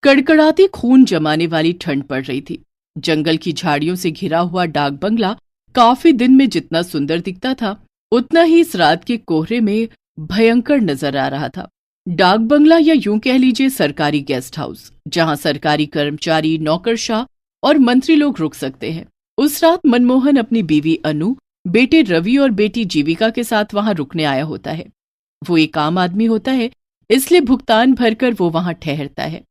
कड़कड़ाती खून जमाने वाली ठंड पड़ रही थी। जंगल की झाड़ियों से घिरा हुआ डाक बंगला काफी दिन में जितना सुंदर दिखता था, उतना ही इस रात के कोहरे में भयंकर नजर आ रहा था। डाक बंगला या यूं कह लीजिए सरकारी गेस्ट हाउस, जहां सरकारी कर्मचारी, नौकरशाह और मंत्री लोग रुक सकते हैं। उस रात मनमोहन अपनी बीवी अनु, बेटे रवि और बेटी जीविका के साथ वहां रुकने आया होता है। वो एक आम आदमी होता है, इसलिए भुगतान भरकर वो वहां ठहरता है।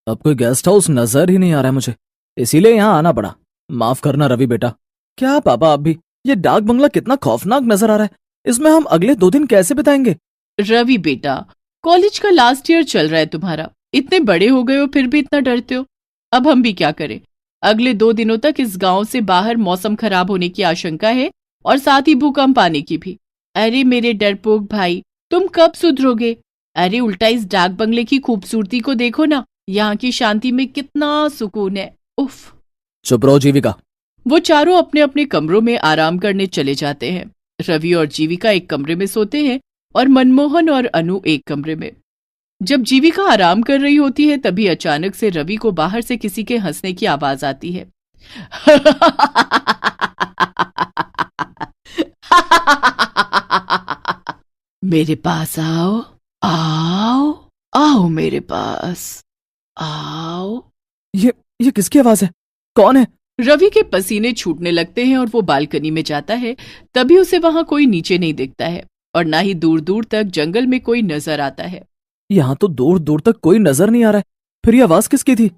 अब कोई गेस्ट हाउस नजर ही नहीं आ रहा है मुझे, इसीलिए यहाँ आना पड़ा। माफ करना रवि बेटा। क्या पापा, आप भी? ये डाक बंगला कितना खौफनाक नजर आ रहा है। इसमें हम अगले 2 दिन कैसे बिताएंगे? रवि बेटा, कॉलेज का लास्ट ईयर चल रहा है तुम्हारा। इतने बड़े हो गए हो फिर भी इतना डरते हो। अब हम भी क्या करें। अगले 2 दिनों तक इस गांव से बाहर मौसम खराब होने की आशंका है और साथ ही भूकंप आने की भी। अरे मेरे डरपोक भाई, तुम कब सुधरोगे? अरे उल्टा इस डाक बंगले की खूबसूरती को देखो ना, यहाँ की शांति में कितना सुकून है। उफ। चुप रहो जीविका। वो चारों अपने अपने कमरों में आराम करने चले जाते हैं। रवि और जीविका एक कमरे में सोते हैं और मनमोहन और अनु एक कमरे में। जब जीविका आराम कर रही होती है तभी अचानक से रवि को बाहर से किसी के हंसने की आवाज आती है। मेरे पास आओ, आओ, आओ मेरे पास आओ। ये किसकी आवाज है? कौन है? रवि के पसीने छूटने लगते हैं और वो बालकनी में जाता है। तभी उसे वहां कोई नीचे नहीं दिखता है और ना ही दूर दूर तक जंगल में कोई नजर आता है। यहाँ तो दूर दूर तक कोई नजर नहीं आ रहा है। फिर ये आवाज किसकी थी?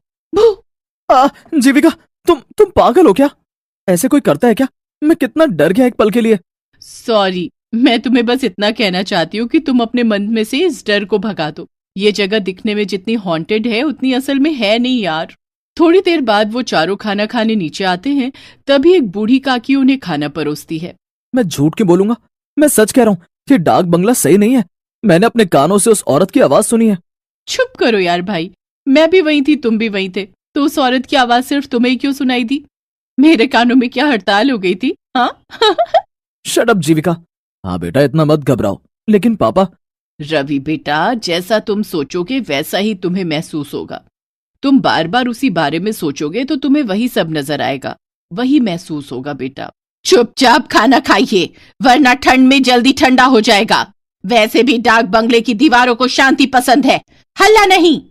जीविका, तुम पागल हो क्या? ऐसे कोई करता है क्या? मैं कितना डर गया एक पल के लिए। सॉरी, मैं तुम्हें बस इतना कहना चाहती हूँ कि तुम अपने मन में से इस डर को भगा दो। ये जगह दिखने में जितनी हॉन्टेड है उतनी असल में है नहीं यार। थोड़ी देर बाद वो चारों खाना खाने नीचे आते हैं। तभी एक बूढ़ी काकी उन्हें खाना परोसती है। मैं झूठ क्यों बोलूंगा? मैं सच कह रहा हूँ, ये डाक बंगला सही नहीं है। मैंने अपने कानों से उस औरत की आवाज सुनी है। चुप करो यार भाई, मैं भी वहीं थी, तुम भी वहीं थे, तो उस औरत की आवाज सिर्फ तुम्हें क्यों सुनाई दी? मेरे कानों में क्या हड़ताल हो गई थी? हाँ। शट अप जीविका। हाँ बेटा, इतना मत घबराओ। लेकिन पापा। रवि बेटा, जैसा तुम सोचोगे वैसा ही तुम्हें महसूस होगा। तुम बार बार उसी बारे में सोचोगे तो तुम्हें वही सब नजर आएगा, वही महसूस होगा बेटा। चुपचाप खाना खाइए, वरना ठंड में जल्दी ठंडा हो जाएगा। वैसे भी डाक बंगले की दीवारों को शांति पसंद है, हल्ला नहीं।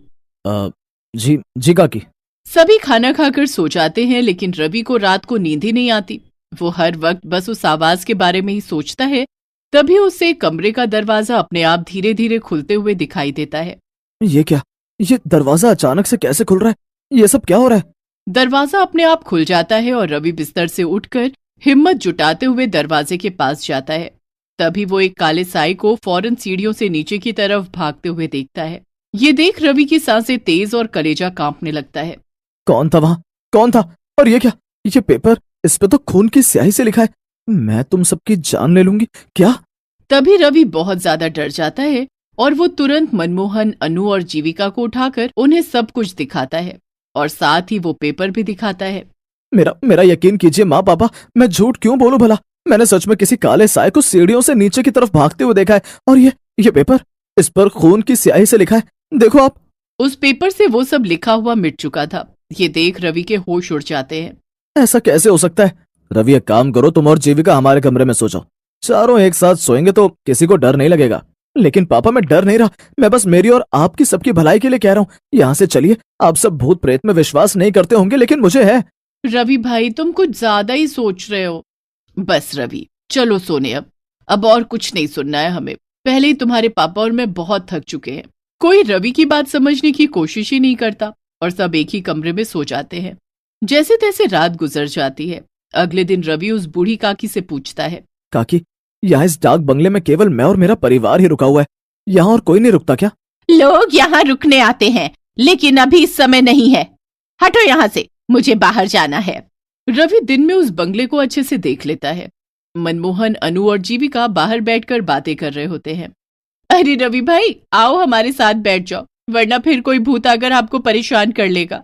जी काकी। सभी खाना खाकर सो जाते हैं, लेकिन रवि को रात को नींद ही नहीं आती। वो हर वक्त बस उस आवाज के बारे में ही सोचता है। तभी उसे कमरे का दरवाजा अपने आप धीरे धीरे खुलते हुए दिखाई देता है। ये क्या? ये दरवाजा अचानक से कैसे खुल रहा है? ये सब क्या हो रहा है? दरवाजा अपने आप खुल जाता है और रवि बिस्तर से उठकर हिम्मत जुटाते हुए दरवाजे के पास जाता है। तभी वो एक काले साए को फौरन सीढ़ियों से नीचे की तरफ भागते हुए देखता है। ये देख रवि की सांसें तेज और कलेजा कांपने लगता है। कौन था वहां? कौन था? और ये क्या? ये पेपर, इस पे तो खून की स्याही से लिखा है, मैं तुम सबकी जान ले लूंगी। क्या? तभी रवि बहुत ज्यादा डर जाता है और वो तुरंत मनमोहन, अनु और जीविका को उठाकर उन्हें सब कुछ दिखाता है और साथ ही वो पेपर भी दिखाता है। मेरा यकीन कीजिए माँ पापा, मैं झूठ क्यों बोलूं भला? मैंने सच में किसी काले साए को सीढ़ियों से नीचे की तरफ भागते हुए देखा है। और ये पेपर, इस पर खून की स्याही से लिखा है, देखो आप। उस पेपर से वो सब लिखा हुआ मिट चुका था। ये देख रवि के होश उड़ जाते हैं। ऐसा कैसे हो सकता है? रवि, एक काम करो, तुम और जीविका हमारे कमरे में सो जाओ। चारों एक साथ सोएंगे तो किसी को डर नहीं लगेगा। लेकिन पापा, मैं डर नहीं रहा, मैं बस मेरी और आपकी सबकी भलाई के लिए कह रहा हूँ। यहाँ से चलिए। आप सब भूत प्रेत में विश्वास नहीं करते होंगे, लेकिन मुझे है। रवि भाई, तुम कुछ ज्यादा ही सोच रहे हो। बस रवि, चलो सोने। अब और कुछ नहीं सुनना है हमें। पहले ही तुम्हारे पापा और मैं बहुत थक चुके हैं। कोई रवि की बात समझने की कोशिश ही नहीं करता और सब एक ही कमरे में सो जाते हैं। जैसे तैसे रात गुजर जाती है। अगले दिन रवि उस बूढ़ी काकी से पूछता है, काकी, यहाँ इस डाक बंगले में केवल मैं और मेरा परिवार ही रुका हुआ है, यहाँ और कोई नहीं रुकता क्या? लोग यहाँ रुकने आते हैं, लेकिन अभी इस समय नहीं है। हटो यहाँ से, मुझे बाहर जाना है। रवि दिन में उस बंगले को अच्छे से देख लेता है। मनमोहन, अनु और जीविका बाहर बैठकर बातें कर रहे होते हैं। अरे रवि भाई, आओ हमारे साथ बैठ जाओ, वरना फिर कोई भूत आकर आपको परेशान कर लेगा।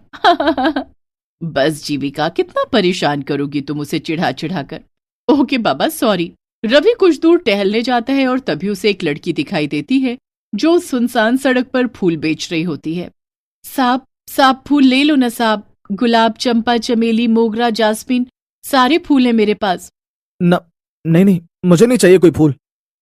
बस जीविका, कितना परेशान करोगी तुम उसे चिढ़ा चिढ़ा कर। ओके बाबा, सॉरी। रवि कुछ दूर टहलने जाता है और तभी उसे एक लड़की दिखाई देती है जो सुनसान सड़क पर फूल बेच रही होती है। साहब, साहब फूल ले लो ना साहब, गुलाब, चंपा, चमेली, मोगरा, जास्मिन, सारे फूल हैं मेरे पास। न, नहीं नहीं, मुझे नहीं चाहिए कोई फूल।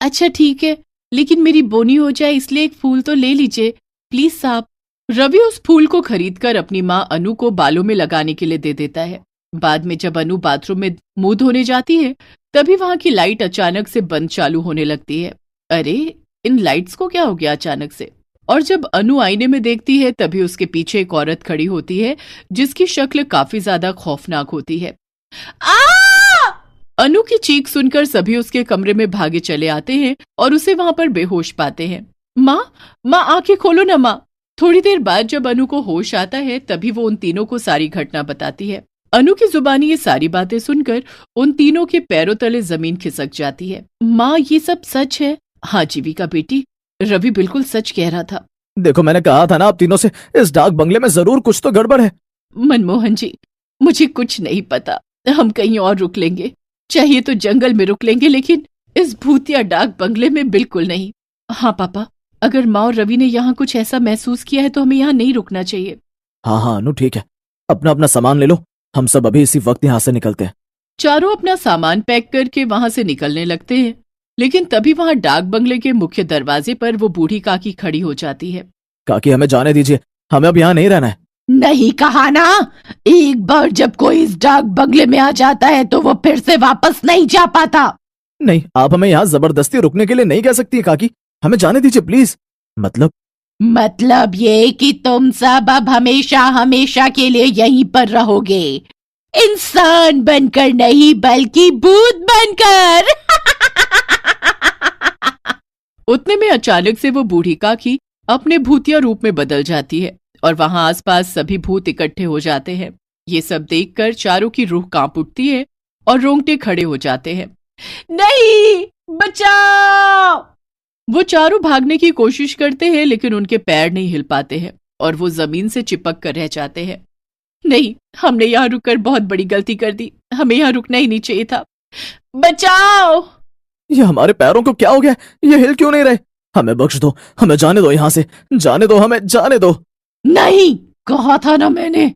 अच्छा ठीक है, लेकिन मेरी बोनी हो जाए इसलिए एक फूल तो ले लीजिए प्लीज साहब। रवि उस फूल को खरीदकर अपनी माँ अनु को बालों में लगाने के लिए दे देता है। बाद में जब अनु बाथरूम में मुंह धोने जाती है तभी वहां की लाइट अचानक से बंद चालू होने लगती है। अरे इन लाइट्स को क्या हो गया अचानक से? और जब अनु आईने में देखती है तभी उसके पीछे एक औरत खड़ी होती है जिसकी शक्ल काफी ज्यादा खौफनाक होती है। आ! अनु की चीख सुनकर सभी उसके कमरे में भागे चले आते हैं और उसे वहां पर बेहोश पाते हैं। माँ, माँ आंखें खोलो ना माँ। थोड़ी देर बाद जब अनु को होश आता है तभी वो उन तीनों को सारी घटना बताती है। अनु की जुबानी ये सारी बातें सुनकर उन तीनों के पैरों तले जमीन खिसक जाती है। माँ, ये सब सच है? हाँ जीविका बेटी, रवि बिल्कुल सच कह रहा था। देखो मैंने कहा था ना आप तीनों से, इस डाक बंगले में जरूर कुछ तो गड़बड़ है। मनमोहन जी, मुझे कुछ नहीं पता, हम कहीं और रुक लेंगे, चाहिए तो जंगल में रुक लेंगे, लेकिन इस भूतिया डाक बंगले में बिल्कुल नहीं। हाँ पापा, अगर माँ और रवि ने यहाँ कुछ ऐसा महसूस किया है तो हमें यहाँ नहीं रुकना चाहिए। हाँ हाँ अनु ठीक है, अपना अपना सामान ले लो, हम सब अभी इसी वक्त यहाँ से निकलते हैं। चारों अपना सामान पैक करके वहां से निकलने लगते हैं, लेकिन तभी वहां डाक बंगले के मुख्य दरवाजे पर वो बूढ़ी काकी खड़ी हो जाती है। काकी हमें जाने दीजिए, हमें अब यहाँ नहीं रहना है। नहीं कहा ना, एक बार जब कोई इस डाक बंगले में आ जाता है तो वो फिर से वापस नहीं जा पाता। नहीं, आप हमें यहाँ जबरदस्ती रुकने के लिए नहीं कह सकती काकी, हमें जाने दीजिए प्लीज। मतलब ये कि तुम सब अब हमेशा हमेशा के लिए यहीं पर रहोगे, इंसान बनकर नहीं बल्कि भूत बनकर। उतने में अचानक से वो बूढ़ी काकी अपने भूतिया रूप में बदल जाती है और वहां आसपास सभी भूत इकट्ठे हो जाते हैं। ये सब देखकर चारों की रूह कांप उठती है और रोंगटे खड़े हो जाते हैं। नहीं, बचाओ! वो चारों भागने की कोशिश करते हैं लेकिन उनके पैर नहीं हिल पाते हैं और वो जमीन से चिपक कर रह जाते हैं। नहीं, हमने यहाँ रुककर बहुत बड़ी गलती कर दी, हमें यहाँ रुकना ही नहीं चाहिए था। बचाओ! ये हमारे पैरों को क्या हो गया, ये हिल क्यों नहीं रहे? हमें बख्श दो, हमें जाने दो यहाँ से, जाने दो, हमें जाने दो। नहीं, कहा था ना मैंने।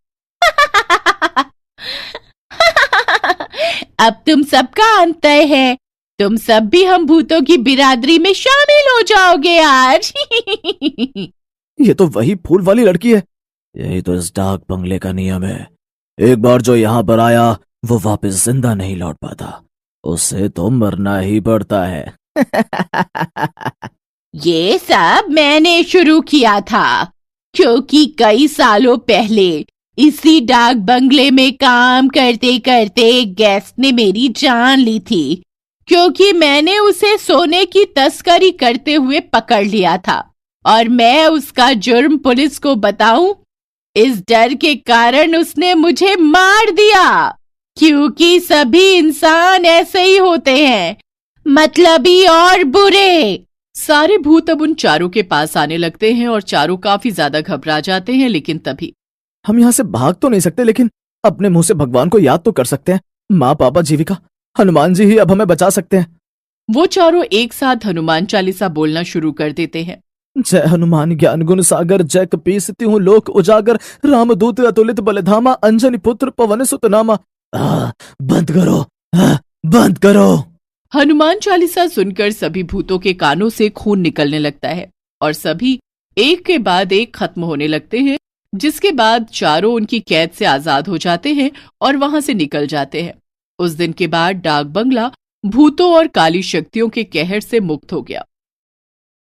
अब तुम सबका अंत है, तुम सब भी हम भूतों की बिरादरी में शामिल हो जाओगे आज। ये तो वही फूल वाली लड़की है। यही तो इस डाक बंगले का नियम है, एक बार जो यहाँ पर आया वो वापस जिंदा नहीं लौट पाता, उसे तो मरना ही पड़ता है। ये सब मैंने शुरू किया था, क्योंकि कई सालों पहले इसी डाक बंगले में काम करते करते एक गेस्ट ने मेरी जान ली थी, क्योंकि मैंने उसे सोने की तस्करी करते हुए पकड़ लिया था और मैं उसका जुर्म पुलिस को बताऊं, इस डर के कारण उसने मुझे मार दिया, क्योंकि सभी इंसान ऐसे ही होते हैं, मतलबी और बुरे। सारे भूत अब उन चारों के पास आने लगते हैं और चारों काफी ज्यादा घबरा जाते हैं। लेकिन तभी हम यहाँ से भाग तो नहीं सकते, लेकिन अपने मुंह से भगवान को याद तो कर सकते हैं। माँ, पापा, जीविका, हनुमान जी ही अब हमें बचा सकते हैं। वो चारों एक साथ हनुमान चालीसा बोलना शुरू कर देते हैं। जय हनुमान ज्ञान गुण सागर, जय कपीस तिहु लोक उजागर, रामदूत अतुलित बलधामा, अंजनी पुत्र पवन सुत नामा। बंद करो, बंद करो। हनुमान चालीसा सुनकर सभी भूतों के कानों से खून निकलने लगता है और सभी एक के बाद एक खत्म होने लगते हैं, जिसके बाद चारों उनकी कैद से आजाद हो जाते हैं और वहां से निकल जाते हैं। उस दिन के बाद डाक बंगला भूतों और काली शक्तियों के कहर से मुक्त हो गया।